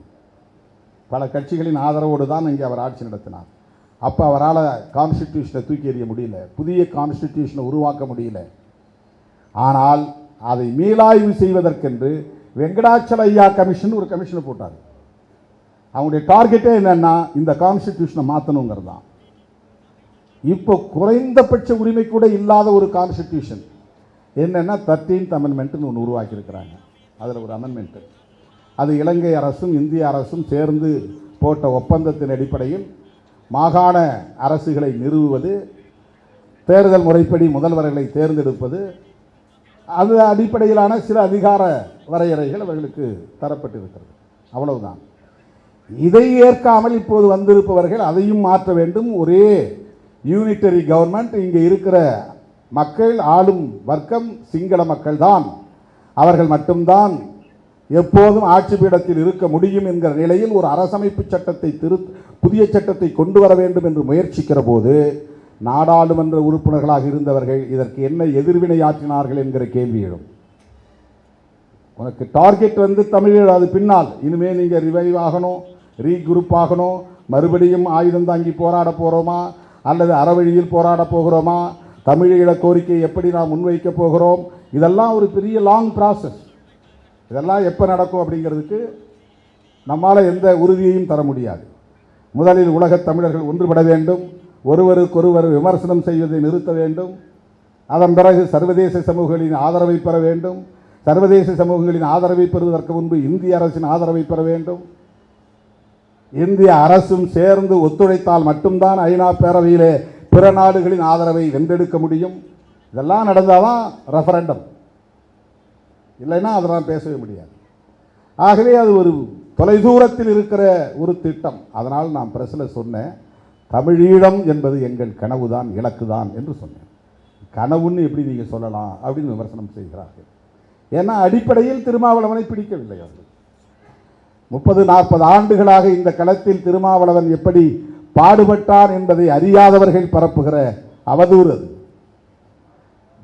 பல கட்சிகளின் ஆதரவோடு தான் இங்கே அவர் ஆட்சி நடத்தினார். அப்போ அவரால் கான்ஸ்டிடியூஷனை தூக்கி எறிய முடியல, புதிய கான்ஸ்டிடியூஷனை உருவாக்க முடியல. ஆனால் அதை மீளாய்வு செய்வதற்கென்று வெங்கடாச்சல ஐயா கமிஷன் ஒரு கமிஷனை போட்டார். அவங்களுடைய டார்கெட்டே என்னன்னா இந்த கான்ஸ்டிடியூஷனை மாற்றணுங்கிறது தான். இப்போ குறைந்தபட்ச உரிமை கூட இல்லாத ஒரு கான்ஸ்டிடியூஷன் என்னென்னா 13th அமெண்ட்மெண்ட்னு ஒன்று உருவாக்கியிருக்கிறாங்க. அதில் ஒரு அமெண்ட்மெண்ட்டு, அது இலங்கை அரசும் இந்திய அரசும் சேர்ந்து போட்ட ஒப்பந்தத்தின் அடிப்படையில் மாகாண அரசுகளை நிறுவுவது, தேர்தல் முறைப்படி முதல்வர்களை தேர்ந்தெடுப்பது, அது அடிப்படையிலான சில அதிகார வரையறைகள் அவர்களுக்கு தரப்பட்டிருக்கிறது, அவ்வளவுதான். இதை ஏற்காமல் இப்போது வந்திருப்பவர்கள் அதையும் மாற்ற வேண்டும். ஒரே யூனிட்டரி கவர்மெண்ட், இங்கே இருக்கிற மக்கள், ஆளும் வர்க்கம் சிங்கள மக்கள் தான், அவர்கள் மட்டும்தான் எப்போதும் ஆட்சி பீடத்தில் இருக்க முடியும் என்கிற நிலையில் ஒரு அரசமைப்பு சட்டத்தை புதிய சட்டத்தை கொண்டு வர வேண்டும் என்று முயற்சிக்கிற போது நாடாளுமன்ற உறுப்பினர்களாக இருந்தவர்கள் இதற்கு என்ன எதிர்வினை ஆற்றினார்கள் என்கிற கேள்வி எழும். உனக்கு டார்கெட் தமிழ், அது பின்னால் இனிமேல் நீங்கள் ரிவைவ் ஆகணும், ரீகுரூப் ஆகணும், மறுபடியும் ஆயுதம் தாங்கி போராட போகிறோமா அல்லது அறவழியில் போராட போகிறோமா, தமிழீழ கோரிக்கை எப்படி நாம் முன்வைக்க போகிறோம், இதெல்லாம் ஒரு பெரிய லாங் ப்ராசஸ். இதெல்லாம் எப்போ நடக்கும் அப்படிங்கிறதுக்கு நம்மால் எந்த உறுதியையும் தர முடியாது. முதலில் உலகத் தமிழர்கள் ஒன்றுபட வேண்டும், ஒருவருக்கொருவர் விமர்சனம் செய்வதை நிறுத்த வேண்டும். அதன் பிறகு சர்வதேச சமூகங்களின் ஆதரவை பெற வேண்டும். சர்வதேச சமூகங்களின் ஆதரவை பெறுவதற்கு முன்பு இந்திய அரசின் ஆதரவை பெற வேண்டும். இந்திய அரசும் சேர்ந்து ஒத்துழைத்தால் மட்டும்தான் ஐநா பேரவையிலே பிற நாடுகளின் ஆதரவை வென்றெடுக்க முடியும். இதெல்லாம் நடந்தால் தான் ரெஃபரண்டம், இல்லைன்னா அதெல்லாம் பேசவே முடியாது. ஆகவே அது ஒரு தொலைதூரத்தில் இருக்கிற ஒரு திட்டம். அதனால் நான் பிரஸில் சொன்னேன், தமிழீழம் என்பது எங்கள் கனவு தான், இலக்கு தான் என்று சொன்னேன். கனவுன்னு எப்படி நீங்கள் சொல்லலாம் அப்படின்னு விமர்சனம் செய்கிறார்கள். ஏன்னா அடிப்படையில் திருமாவளவனை பிடிக்கவில்லை அவர்கள். 30-40 ஆண்டுகளாக இந்த களத்தில் திருமாவளவன் எப்படி பாடுபட்டான் என்பதை அறியாதவர்கள் பரப்புகிற அவதூறு அது.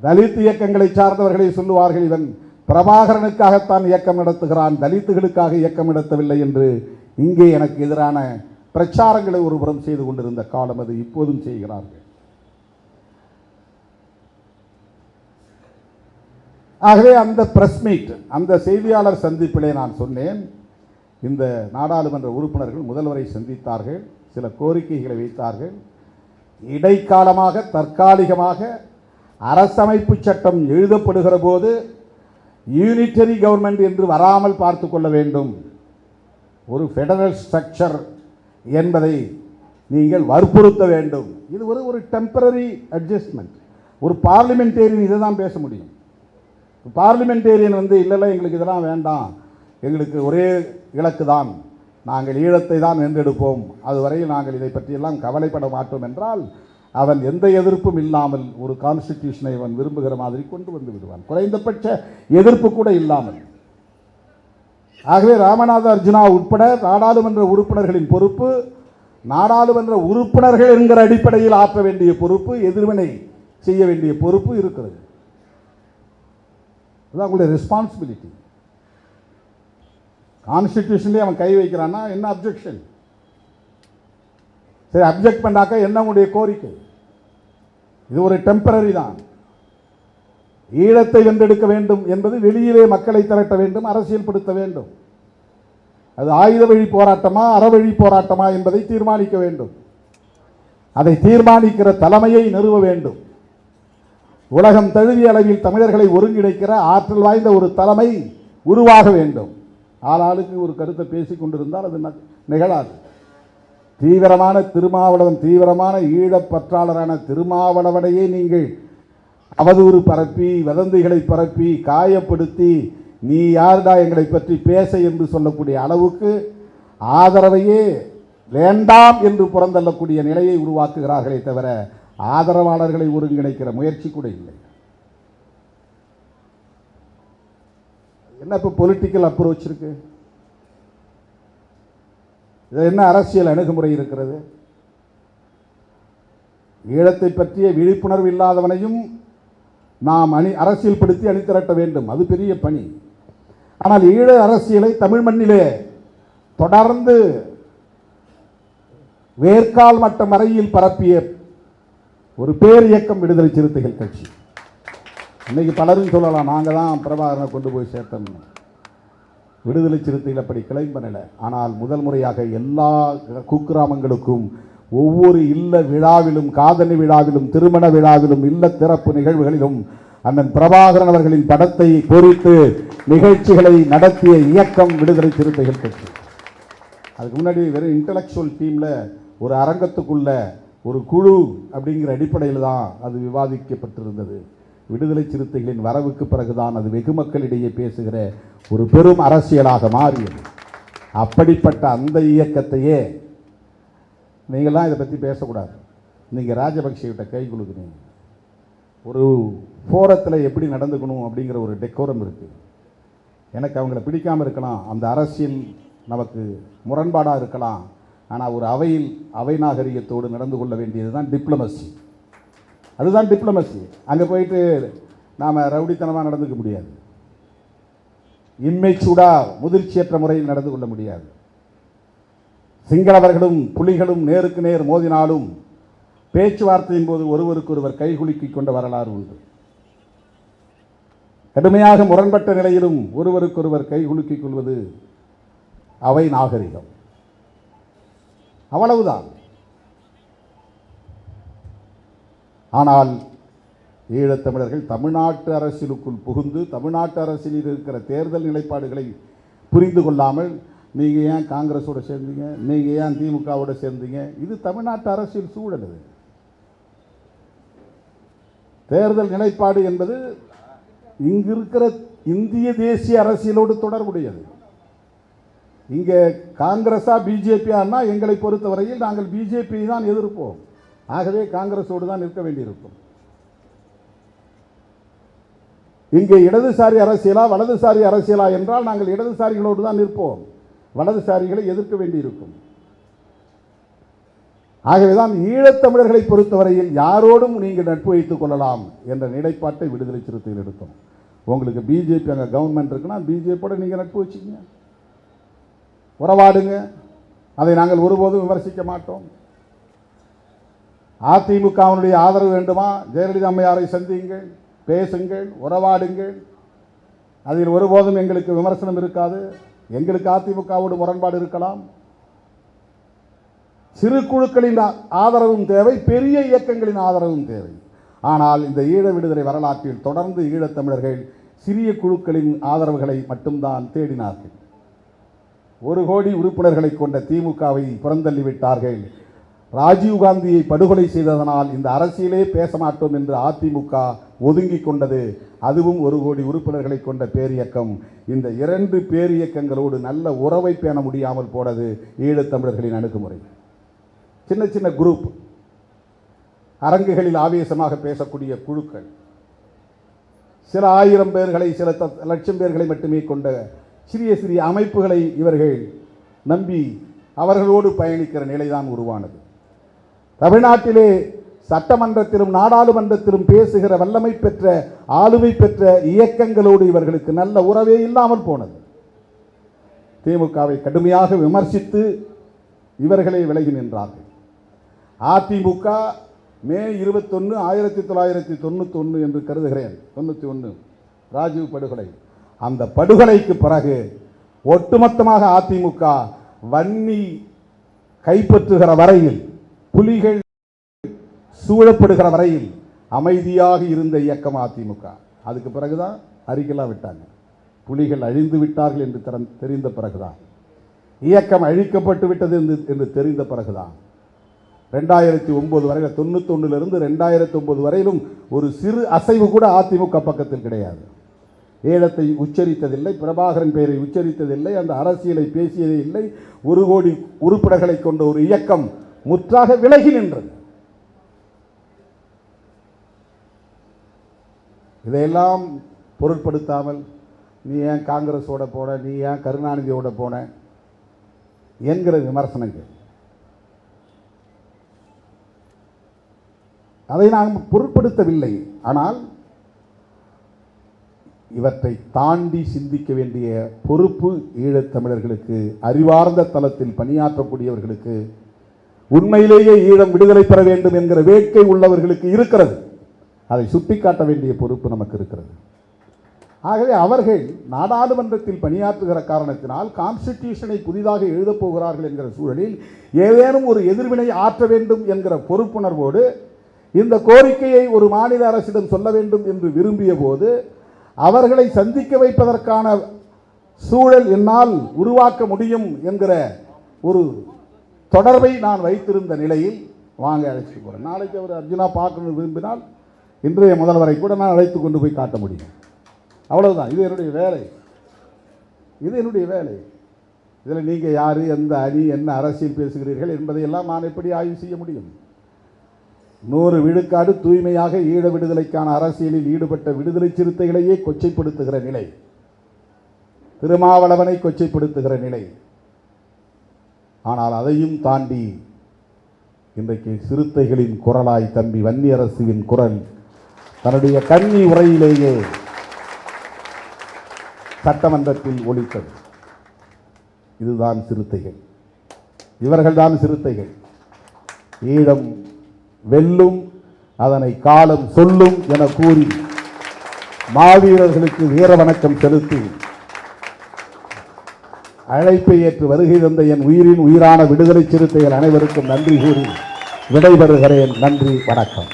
தலித் இயக்கங்களை சார்ந்தவர்களை சொல்லுவார்கள், இவன் பிரபாகரனுக்காகத்தான் இயக்கம் நடத்துகிறான், தலித்துகளுக்காக இயக்கம் நடத்தவில்லை என்று இங்கே எனக்கு எதிரான பிரச்சாரங்களை ஒருபுறம் செய்து கொண்டிருந்த காலம் அது. இப்போதும் செய்கிறார்கள். ஆகவே அந்த பிரஸ் மீட், அந்த செய்தியாளர் சந்திப்பிலே நான் சொன்னேன், இந்த நாடாளுமன்ற உறுப்பினர்கள் முதல்வரை சந்தித்தார்கள், சில கோரிக்கைகளை வைத்தார்கள். இடைக்காலமாக தற்காலிகமாக அரசமைப்பு சட்டம் எழுதப்படுகிற போது யூனிட்டரி கவர்மெண்ட் என்று வராமல் பார்த்து கொள்ள வேண்டும். ஒரு ஃபெடரல் ஸ்ட்ரக்சர் என்பதை நீங்கள் வற்புறுத்த வேண்டும். இது ஒரு டெம்பரரி அட்ஜஸ்ட்மெண்ட். ஒரு பார்லிமெண்டேரியன் இதை தான் பேச முடியும். பார்லிமெண்டேரியன் இல்லை எங்களுக்கு இதெல்லாம் வேண்டாம், எங்களுக்கு ஒரே இலக்கு தான், நாங்கள் ஈழத்தை தான் வென்றெடுப்போம், அதுவரையில் நாங்கள் இதை பற்றியெல்லாம் கவலைப்பட மாட்டோம் என்றால் அவன் எந்த எதிர்ப்பும் இல்லாமல் ஒரு கான்ஸ்டிடியூஷனை அவன் விரும்புகிற மாதிரி கொண்டு வந்து விடுவான், குறைந்தபட்ச எதிர்ப்பு கூட இல்லாமல். ஆகவே ராமநாத அர்ஜுனா உட்பட நாடாளுமன்ற உறுப்பினர்களின் பொறுப்பு, நாடாளுமன்ற உறுப்பினர்கள் என்கிற அடிப்படையில் ஆற்ற வேண்டிய பொறுப்பு, எதிர்வினை செய்ய வேண்டிய பொறுப்பு இருக்கிறது. அதுதான் உங்களுடைய ரெஸ்பான்சிபிலிட்டி. கான்ஸ்டிடியூஷன்லேயே அவன் கை வைக்கிறான்னா என்ன அப்ஜெக்ஷன்? சரி, அப்ஜெக்ட் பண்ணாக்க என்ன உங்களுடைய கோரிக்கை? இது ஒரு டெம்பரரி தான். ஈழத்தை வென்றெடுக்க வேண்டும் என்பது வெளியிலே மக்களை திரட்ட வேண்டும், அரசியல்படுத்த வேண்டும். அது ஆயுத வழி போராட்டமா அறவழி போராட்டமா என்பதை தீர்மானிக்க வேண்டும். அதை தீர்மானிக்கிற தலைமையை நிறுவ வேண்டும். உலகம் தழுவிய அளவில் தமிழர்களை ஒருங்கிணைக்கிற ஆற்றல் வாய்ந்த ஒரு தலைமை உருவாக வேண்டும். ஆளாளுக்கு ஒரு கருத்தை பேசிக் கொண்டிருந்தால் அது நிகழாது. தீவிரமான திருமாவளவன், தீவிரமான ஈழப்பற்றாளரான திருமாவளவனையே நீங்கள் அவதூறு பரப்பி, வதந்திகளை பரப்பி, காயப்படுத்தி, நீ யாருடா எங்களை பற்றி பேச என்று சொல்லக்கூடிய அளவுக்கு ஆதரவையே வேண்டாம் என்று புறந்தள்ளக்கூடிய நிலையை உருவாக்குகிறார்களே தவிர ஆதரவாளர்களை ஒருங்கிணைக்கிற முயற்சி கூட இல்லை. என்ன இப்போ பொலிட்டிக்கல் அப்ரோச் இருக்கு? இது என்ன அரசியல் அணுகுமுறை இருக்கிறது? ஈழத்தை பற்றிய விழிப்புணர்வு இல்லாதவனையும் நாம் அரசியல் படுத்தி அணிதிரட்ட வேண்டும், அது பெரிய பணி. ஆனால் ஈழ அரசியலை தமிழ் மண்ணிலே தொடர்ந்து வேர்க்கால் மட்டம் வரையில் பரப்பிய ஒரு பேர் இயக்கம் விடுதலை சிறுத்தைகள் கட்சி. இன்னைக்கு பலரும் சொல்லலாம், நாங்கள் தான் பிரபாகரனை கொண்டு போய் சேர்த்தோம். விடுதலை சிறுத்தைகள் அப்படி கிளைம் பண்ணல. ஆனால் முதல் முறையாக எல்லா குக்கிராமங்களுக்கும் ஒவ்வொரு இல்ல விழாவிலும், காதணி விழாவிலும், திருமண விழாவிலும், இல்ல திறப்பு நிகழ்வுகளிலும் அண்ணன் பிரபாகரன் அவர்களின் படத்தை பொறித்து நிகழ்ச்சிகளை நடத்திய இயக்கம் விடுதலை சிறுத்தைகள் கட்சி. அதுக்கு முன்னாடி வெறும் இன்டலெக்சுவல் டீமில் ஒரு அரங்கத்துக்குள்ள ஒரு குழு அப்படிங்கிற அடிப்படையில் தான் அது விவாதிக்கப்பட்டிருந்தது. விடுதலை சிறுத்தைகளின் வரவுக்கு பிறகுதான் அது வெகு மக்களிடையே பேசுகிற ஒரு பெரும் அரசியலாக மாறியது. அப்படிப்பட்ட அந்த இயக்கத்தையே நீங்கள்லாம் இதை பற்றி பேசக்கூடாது. நீங்கள் ராஜபக்சேகிட்ட கை குலுக்குனீங்க. ஒரு ஃபோரத்தில் எப்படி நடந்துக்கணும் அப்படிங்கிற ஒரு டெக்கோரம் இருக்குது. எனக்கு அவங்கள பிடிக்காமல் இருக்கலாம், அந்த அரசியல் நமக்கு முரண்பாடாக இருக்கலாம். ஆனால் ஒரு அவை நாகரிகத்தோடு நடந்து கொள்ள வேண்டியது தான் டிப்ளமசி. அதுதான் டிப்ளமசி. அங்கே போயிட்டு நாம் ரவுடித்தனமாக நடந்துக்க முடியாது, இம்மெச்சூர்டாக முதிர்ச்சியற்ற முறையில் நடந்து கொள்ள முடியாது. சிங்களவர்களும் புலிகளும் நேருக்கு நேர் மோதினாலும் பேச்சுவார்த்தையின் போது ஒருவருக்கொருவர் கைகுலுக்கிக் கொண்ட வரலாறு உண்டு. கடுமையாக முரண்பட்ட நிலையிலும் ஒருவருக்கொருவர் கைகுலுக்கிக் கொள்வது அவை நாகரிகம். அவ்வளவுதான். ஆனால் ஈழத்தமிழர்கள் தமிழ்நாட்டு அரசியலுக்குள் புகுந்து தமிழ்நாட்டு அரசியலில் இருக்கிற தேர்தல் நிலைப்பாடுகளை புரிந்து கொள்ளாமல், நீங்கள் ஏன் காங்கிரஸோடு சேர்ந்தீங்க, நீங்கள் ஏன் திமுகவோடு சேர்ந்தீங்க, இது தமிழ்நாட்டு அரசியல் சூழல். இது தேர்தல் நிலைப்பாடு என்பது இங்கு இருக்கிற இந்திய தேசிய அரசியலோடு தொடர்புடையது. இங்கே காங்கிரஸா பிஜேபியானா எங்களை பொறுத்தவரையில் நாங்கள் பிஜேபி தான் எதிர்ப்போம். ஆகவே காங்கிரஸோடு தான் நிற்க வேண்டியிருக்கும். இங்கே இடதுசாரி அரசியலா வலதுசாரி அரசியலா என்றால் நாங்கள் இடதுசாரிகளோடு தான் நிற்போம், வலதுசாரிகளை எதிர்க்க வேண்டியிருக்கும். ஆகவேதான் ஈழத்தமிழர்களை பொறுத்தவரையில் யாரோடும் நீங்கள் நட்பு வைத்துக் கொள்ளலாம் என்ற நிலைப்பாட்டை விடுதலை சிறுத்தைகள் எடுத்தோம். உங்களுக்கு பிஜேபி அங்கே கவர்மெண்ட் இருக்குன்னா பிஜேபியோட நீங்கள் நட்பு வச்சுக்கங்க, உறவாடுங்க, அதை நாங்கள் ஒருபோதும் விமர்சிக்க மாட்டோம். அதிமுகவினுடைய ஆதரவு வேண்டுமா, ஜெயலலிதா அம்மையாரை சந்தியுங்கள், பேசுங்கள், உறவாடுங்கள், அதில் ஒருபோதும் எங்களுக்கு விமர்சனம் இருக்காது. எங்களுக்கு அதிமுகவோடு முரண்பாடு இருக்கலாம். சிறு குழுக்களின் ஆதரவும் தேவை, பெரிய இயக்கங்களின் ஆதரவும் தேவை. ஆனால் இந்த ஈழ விடுதலை வரலாற்றில் தொடர்ந்து ஈழத்தமிழர்கள் சிறிய குழுக்களின் ஆதரவுகளை மட்டும்தான் தேடினார்கள். 1 கோடி உறுப்பினர்களை கொண்ட திமுகவை புறந்தள்ளிவிட்டார்கள். ராஜீவ்காந்தியை படுகொலை செய்ததனால் இந்த அரசியலே பேச மாட்டோம் என்று அதிமுக ஒதுங்கி கொண்டது. அதுவும் 1 கோடி உறுப்பினர்களை கொண்ட பேரியக்கம். இந்த 2 பேரியக்கங்களோடு நல்ல உறவை பேண முடியாமல் போனது ஈழத்தமிழர்களின் அணுகுமுறை. சின்ன சின்ன குரூப், அரங்குகளில் ஆவேசமாக பேசக்கூடிய குழுக்கள், சில 1000 பேர்களை சில லட்சம் பேர்களை மட்டுமே கொண்ட சிறிய சிறிய அமைப்புகளை இவர்கள் நம்பி அவர்களோடு பயணிக்கிற நிலைதான் உருவானது. தமிழ்நாட்டிலே சட்டமன்றத்திலும் நாடாளுமன்றத்திலும் பேசுகிற வல்லமை பெற்ற ஆளுமை பெற்ற இயக்கங்களோடு இவர்களுக்கு நல்ல உறவே இல்லாமல் போனது. திமுகவை கடுமையாக விமர்சித்து இவர்களே விலகி நின்றார்கள். அதிமுக மே 21, 1991 என்று கருதுகிறேன், 91 ராஜீவ் படுகொலை. அந்த படுகொலைக்கு பிறகு ஒட்டுமொத்தமாக அதிமுக வன்னி கைப்பற்றுகிற வரையில், புலிகள் சூழப்படுகிற வரையில் அமைதியாக இருந்த இயக்கம் அதிமுக. அதுக்கு பிறகுதான் அறிக்கைலாம் விட்டாங்க. புலிகள் அழிந்து விட்டார்கள் என்று தெரிந்த பிறகுதான், இயக்கம் அழிக்கப்பட்டு விட்டது என்று தெரிந்த பிறகுதான் 2009 வரையில், 91 2009 வரையிலும் ஒரு சிறு அசைவு கூட அதிமுக பக்கத்தில் கிடையாது. ஈழத்தை உச்சரித்ததில்லை, பிரபாகரன் பெயரை உச்சரித்ததில்லை, அந்த அரசியலை பேசியதே இல்லை. 1 கோடி உறுப்பினர்களை கொண்ட ஒரு இயக்கம் முற்றாக விலகி நின்றது. இதையெல்லாம் பொருட்படுத்தாமல் நீ ஏன் காங்கிரஸோட போன, நீ ஏன் கருணாநிதியோட போன என்கிற விமர்சனங்கள், அதை நாம் பொருட்படுத்தவில்லை. ஆனால் இவற்றை தாண்டி சிந்திக்க வேண்டிய பொறுப்பு ஈழத்தமிழர்களுக்கு, அறிவார்ந்த தளத்தில் பணியாற்றக்கூடியவர்களுக்கு, உண்மையிலேயே ஈழம் விடுதலை பெற வேண்டும் என்கிற வேட்கை உள்ளவர்களுக்கு இருக்கிறது. அதை சுட்டிக்காட்ட வேண்டிய பொறுப்பு நமக்கு இருக்கிறது. ஆகவே அவர்கள் நாடாளுமன்றத்தில் பணியாற்றுகிற காரணத்தினால் கான்ஸ்டிடியூஷனை புதிதாக எழுதப் போகிறார்கள் என்கிற சூழலில் ஏதேனும் ஒரு எதிர்வினை ஆற்ற வேண்டும் என்கிற பொறுப்புணர்வோடு இந்த கோரிக்கையை ஒரு மாநில அரசிடம் சொல்ல வேண்டும் என்று விரும்பிய போது அவர்களை சந்திக்க வைப்பதற்கான சூழல் என்னால் உருவாக்க முடியும் என்கிற ஒரு தொடர்பை நான் வைத்திருந்த நிலையில் வாங்க அழைச்சிட்டு போகிறேன். நாளைக்கு அவர் அர்ஜுனா பார்க்கணும்னு விரும்பினால் இன்றைய முதல்வரை கூட நான் அழைத்து கொண்டு போய் காட்ட முடியும். அவ்வளவுதான். இது என்னுடைய வேலை, இது என்னுடைய வேலை. இதில் நீங்கள் யார், எந்த அணி, என்ன அரசியல் பேசுகிறீர்கள் என்பதையெல்லாம் நான் எப்படி ஆய்வு செய்ய முடியும்? 100 விழுக்காடு தூய்மையாக ஈழ விடுதலைக்கான அரசியலில் ஈடுபட்ட விடுதலை சிறுத்தைகளையே கொச்சைப்படுத்துகிற நிலை, திருமாவளவனை கொச்சைப்படுத்துகிற நிலை. ஆனால் அதையும் தாண்டி இன்றைக்கு சிறுத்தைகளின் குரலாய் தம்பி வன்னியரசுவின் குரல் தன்னுடைய கன்னி உரையிலேயே சட்டமன்றத்தில் ஒலித்தது. இதுதான் சிறுத்தைகள், இவர்கள்தான் சிறுத்தைகள். ஈழம் வெல்லும், அதனை காலம் சொல்லும் என கூறி மாவீரர்களுக்கு வீர வணக்கம் செலுத்தி அழைப்பை ஏற்று வருகை தந்த என் உயிரின் உயிரான விடுதலை சிறுத்தைகள் அனைவருக்கும் நன்றி கூறி விடைபெறுகிறேன். நன்றி, வணக்கம்.